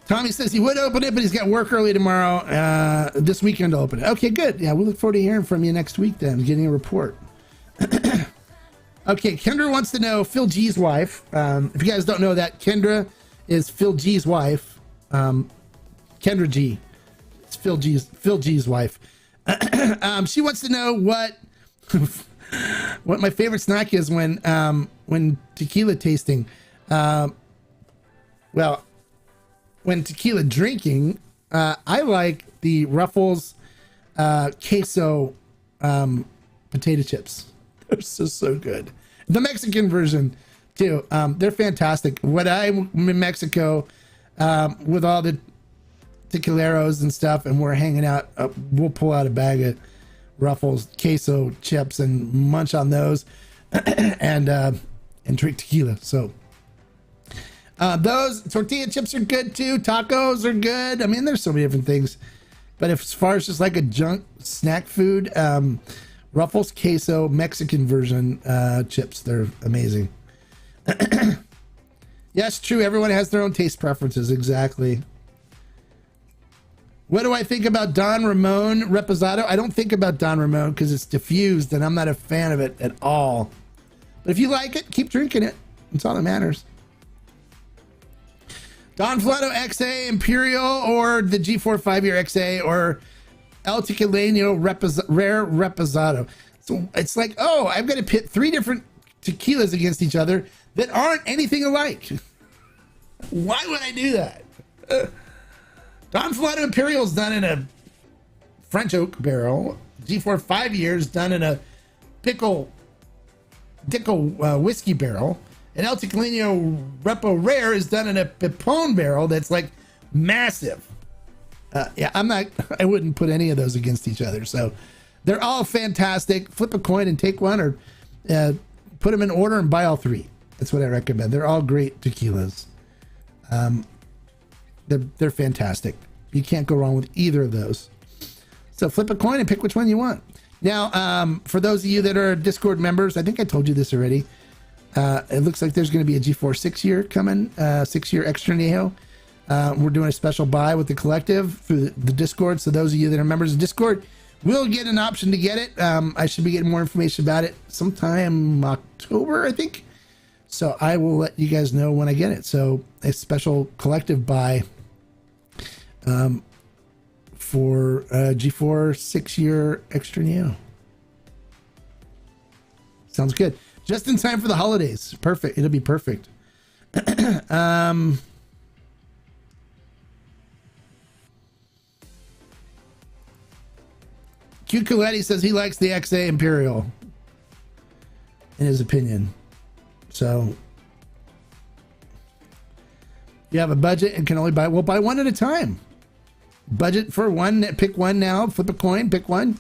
Tommy says he would open it, but he's got work early tomorrow, this weekend to open it. Okay, good. Yeah, we look forward to hearing from you next week then, getting a report. Okay, Kendra wants to know Phil G's wife. If you guys don't know that, Kendra is Phil G's wife. Kendra G. It's Phil G's wife. She wants to know what my favorite snack is when tequila tasting. Well, when tequila drinking, I like the Ruffles queso potato chips. They're so good. The Mexican version too. They're fantastic. When I'm in Mexico with all the tequileros and stuff, and we're hanging out, we'll pull out a bag of Ruffles queso chips and munch on those, and drink tequila. So those tortilla chips are good too. Tacos are good. I mean, there's so many different things. But as far as just like a junk snack food, Ruffles queso Mexican version chips, they're amazing. Yes, true. Everyone has their own taste preferences. Exactly. What do I think about Don Ramon Reposado? I don't think about Don Ramon because it's diffused and I'm not a fan of it at all. But if you like it, keep drinking it. That's all that matters. Don Flato XA Imperial or the G4 5-year XA or El Tequileno Rare Reposado. So it's like, oh, I've got to pit 3 different tequilas against each other that aren't anything alike. Why would I do that? Don Flato Imperial is done in a French oak barrel. G4 5 years done in a Dickel whiskey barrel. And El Tequileno Repo Rare is done in a Pipone barrel that's like massive. Yeah, I wouldn't put any of those against each other. So they're all fantastic. Flip a coin and take one, or put them in order and buy all 3. That's what I recommend. They're all great tequilas. They're fantastic. You can't go wrong with either of those. So flip a coin and pick which one you want. Now, for those of you that are Discord members, I think I told you this already. It looks like there's going to be a G4 6-year coming, 6-year extra Añejo. We're doing a special buy with the collective through the Discord. So those of you that are members of Discord will get an option to get it. I should be getting more information about it sometime October, I think. So I will let you guys know when I get it. So a special collective buy for G4 6-year extra Neo. Sounds good. Just in time for the holidays. Perfect. It'll be perfect. Q Coletti says he likes the XA Imperial, in his opinion. So you have a budget and can only buy, well, buy one at a time. Budget for one, pick one now, flip a coin, pick one,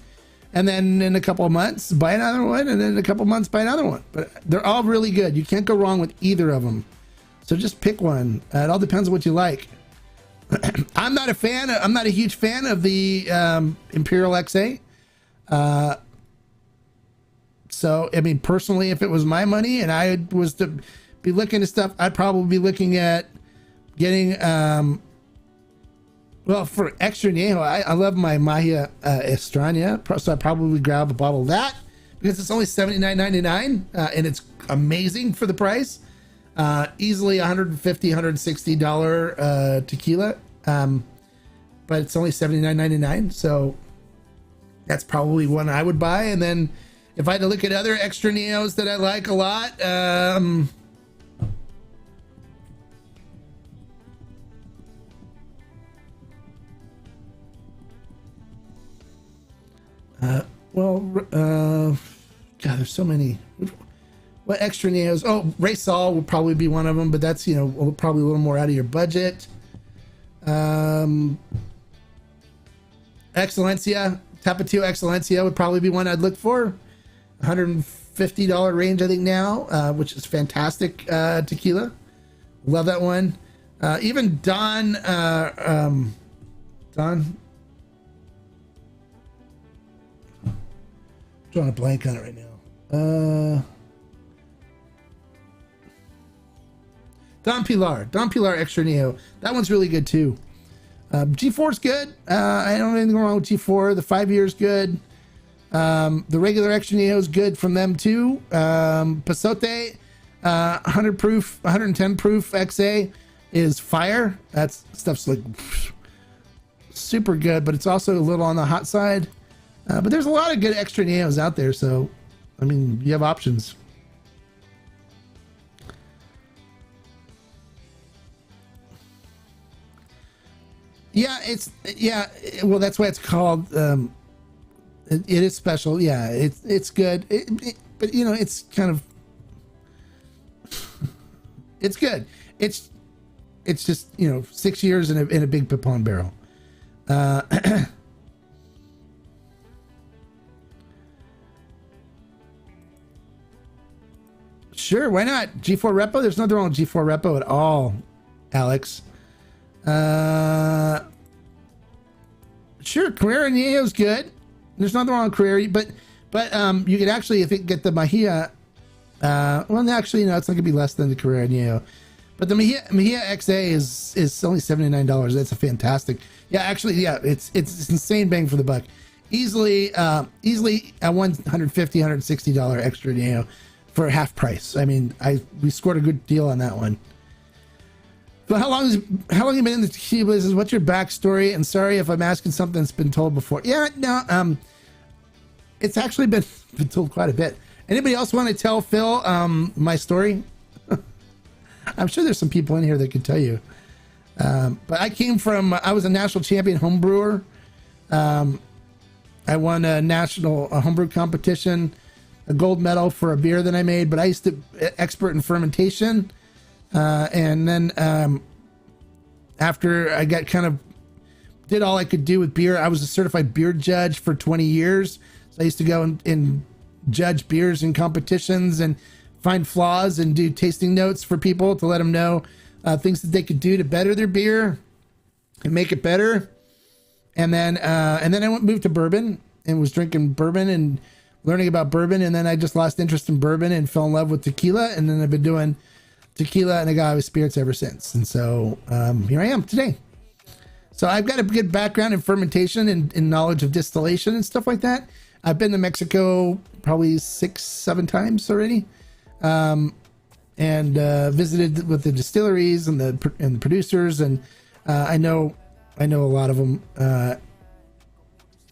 and then in a couple of months buy another one, and then in a couple of months buy another one. But they're all really good. You can't go wrong with either of them. So just pick one. It all depends on what you like. I'm not a huge fan of the Imperial XA. So, I mean, personally, if it was my money and I was to be looking at stuff, I'd probably be looking at getting, well, for extra Añejo, I love my Magia Estrania, so I'd probably grab a bottle of that because it's only $79.99 and it's amazing for the price. Easily $150, $160 tequila. But it's only $79.99. So that's probably one I would buy. And then if I had to look at other extra neos that I like a lot, God, there's so many. What extra neos? Oh, Ray Sol will probably be one of them, but that's, you know, probably a little more out of your budget. Excelencia, Tapatio Excelencia would probably be one I'd look for. $150 range, I think now, which is fantastic tequila. Love that one. Even Don. Drawing a blank on it right now. Don Pilar Extra Neo. That one's really good too. G4's good. I don't have anything wrong with G4. The 5 years good. The regular Extra Neo is good from them too. Pasote, 100 proof, 110 proof XA is fire. That's stuff's like super good, but it's also a little on the hot side. But there's a lot of good Extra Neos out there, so I mean, you have options. Well, that's why it's called. It is special. Yeah, it's good. But you know, it's kind of. It's good. It's just, you know, 6 years in a big Pipon barrel. Sure, why not? G4 Repo? There's nothing wrong with G4 Repo at all, Alex. Sure, Carrera Neo's good. There's nothing wrong with Carrera, but you could actually, I think, get the Mahia. Well, actually, no, it's not gonna be less than the Carrera Neo. But the Mahia XA is only $79. That's a fantastic. Yeah, actually, yeah, it's insane bang for the buck. Easily a $150, $160 extra Neo for half price. I mean, we scored a good deal on that one. So how long have you been in the tequila business? What's your backstory? And sorry if I'm asking something that's been told before. Yeah, no, it's actually been told quite a bit. Anybody else want to tell Phil my story? I'm sure there's some people in here that could tell you. But I was a national champion home brewer. I won a national homebrew competition, a gold medal for a beer that I made, but I used to expert in fermentation. And then after I got did all I could do with beer, I was a certified beer judge for 20 years. So I used to go and judge beers in competitions and find flaws and do tasting notes for people to let them know things that they could do to better their beer and make it better. And then I moved to bourbon and was drinking bourbon and learning about bourbon. And then I just lost interest in bourbon and fell in love with tequila. And then I've been doing tequila and agave spirits ever since. And so here I am today. So I've got a good background in fermentation and knowledge of distillation and stuff like that. I've been to Mexico probably 6-7 times already, and visited with the distilleries and the producers, and I know a lot of them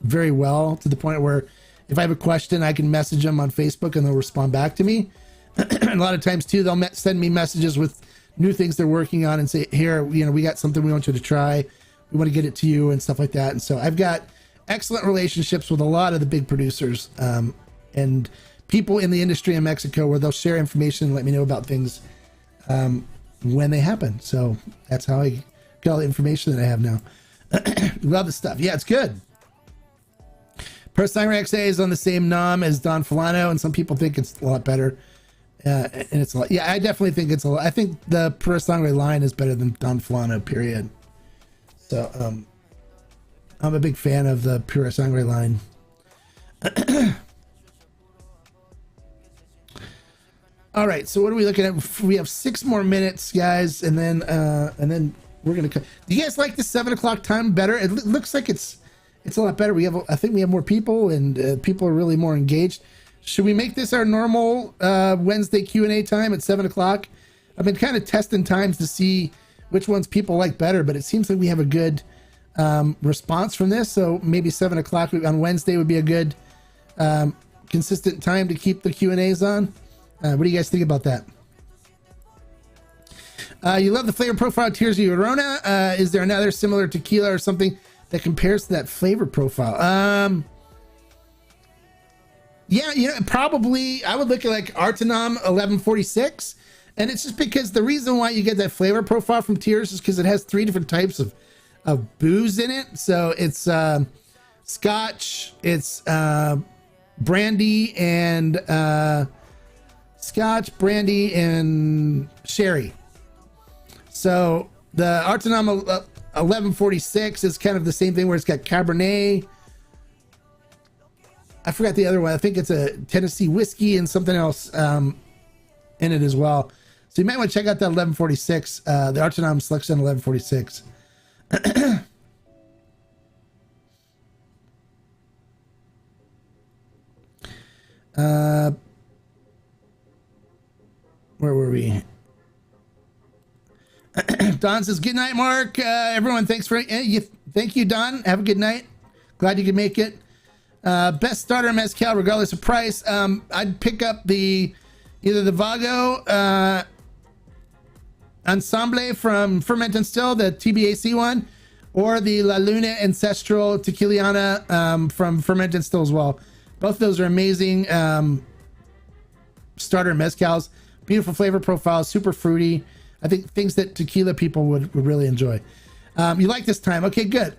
very well, to the point where if I have a question, I can message them on Facebook and they'll respond back to me. And a lot of times too, they'll send me messages with new things they're working on and say, here, you know, we got something we want you to try. We want to get it to you and stuff like that. And so I've got excellent relationships with a lot of the big producers and people in the industry in Mexico, where they'll share information and let me know about things when they happen. So that's how I get all the information that I have now. Love the stuff. Yeah, it's good. Pro Sangre XA is on the same nom as Don Fulano, and some people think it's a lot better. And it's a lot. Yeah, I definitely think it's a lot. I think the Pro Sangre line is better than Don Fulano, period. So I'm a big fan of the Pura Sangre line. All right, so what are we looking at? We have 6 more minutes, guys, and then we're gonna. Do you guys like the 7 o'clock time better? It looks like it's a lot better. I think we have more people, and people are really more engaged. Should we make this our normal Wednesday Q&A time at 7 o'clock? I've been kind of testing times to see which ones people like better, but it seems like we have a good response from this. So maybe 7 o'clock on Wednesday would be a good consistent time to keep the Q&As on. What do you guys think about that? You love the flavor profile Tears of Llorona. Is there another similar tequila or something that compares to that flavor profile? Yeah, probably I would look at like Artanam 1146. And it's just because the reason why you get that flavor profile from Tears is because it has 3 different types of booze in it. So it's Scotch, it's brandy, and Scotch, brandy, and sherry. So the Artanam 1146 is kind of the same thing where it's got Cabernet. I forgot the other one. I think it's a Tennessee whiskey and something else in it as well. So you might want to check out that 1146, the Artanam Selection 1146. Where were we? Don says, good night, Mark. Everyone, thanks for thank you, Don. Have a good night. Glad you could make it. Best starter mezcal, regardless of price. I'd pick up either the Vago Ensemble from Ferment and Still, the TBAC one, or the La Luna Ancestral Tequiliana from Ferment and Still as well. Both of those are amazing starter mezcals. Beautiful flavor profile, super fruity. I think things that tequila people would really enjoy. You like this time? Okay, good.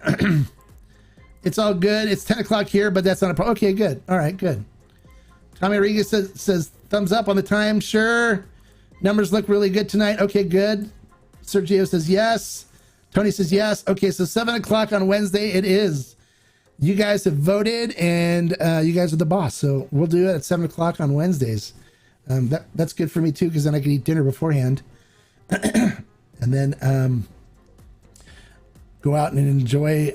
It's all good. It's 10 o'clock here, but that's not a problem. Okay, good. All right, good. Tommy Rodriguez says thumbs up on the time. Sure. Numbers look really good tonight. Okay, good. Sergio says yes. Tony says yes. Okay, so 7 o'clock on Wednesday it is. You guys have voted, and you guys are the boss. So we'll do it at 7 o'clock on Wednesdays. That's good for me too, because then I can eat dinner beforehand. And then go out and enjoy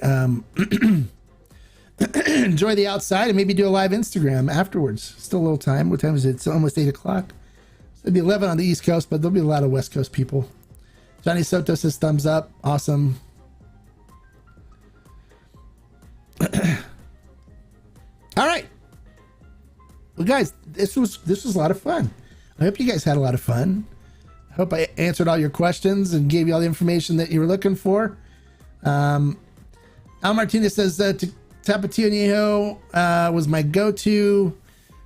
enjoy the outside, and maybe do a live Instagram afterwards. Still a little time. What time is it? It's almost 8 o'clock. So it'll be 11 on the East Coast, but there'll be a lot of West Coast people. Johnny Soto says thumbs up. Awesome. All right. Well, guys, this was a lot of fun. I hope you guys had a lot of fun. I hope I answered all your questions and gave you all the information that you were looking for. Al Martinez says Tapatio Añejo was my go-to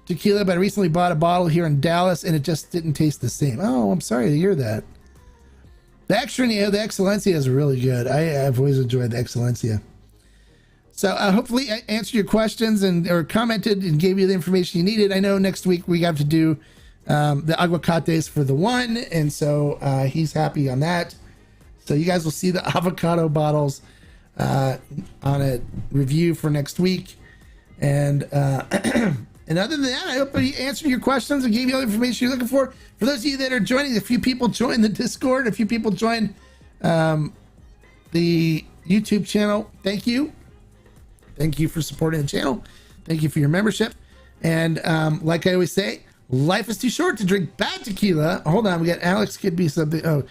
tequila, but I recently bought a bottle here in Dallas and it just didn't taste the same. Oh, I'm sorry to hear that. The Extra Añejo, the Excelencia is really good. I've always enjoyed the Excelencia. So hopefully I answered your questions or commented and gave you the information you needed. I know next week we have to do the aguacates for the one, and so he's happy on that. So you guys will see the avocado bottles on a review for next week. And and other than that, I hope I answered your questions and gave you all the information you're looking for. For those of you that are joining, a few people joined the Discord, a few people joined the YouTube channel. Thank you. Thank you for supporting the channel. Thank you for your membership. And like I always say, life is too short to drink bad tequila. Hold on, we got Alex. Could be something. Oh,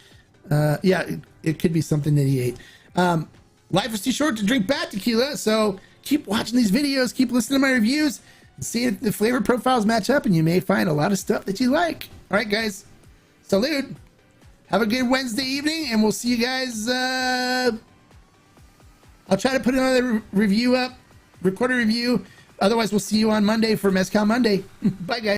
yeah, it could be something that he ate. Life is too short to drink bad tequila. So keep watching these videos. Keep listening to my reviews. And see if the flavor profiles match up, and you may find a lot of stuff that you like. All right, guys. Salute. Have a good Wednesday evening, and we'll see you guys. I'll try to put another review up, record a review. Otherwise, we'll see you on Monday for Mezcal Monday. Bye, guys.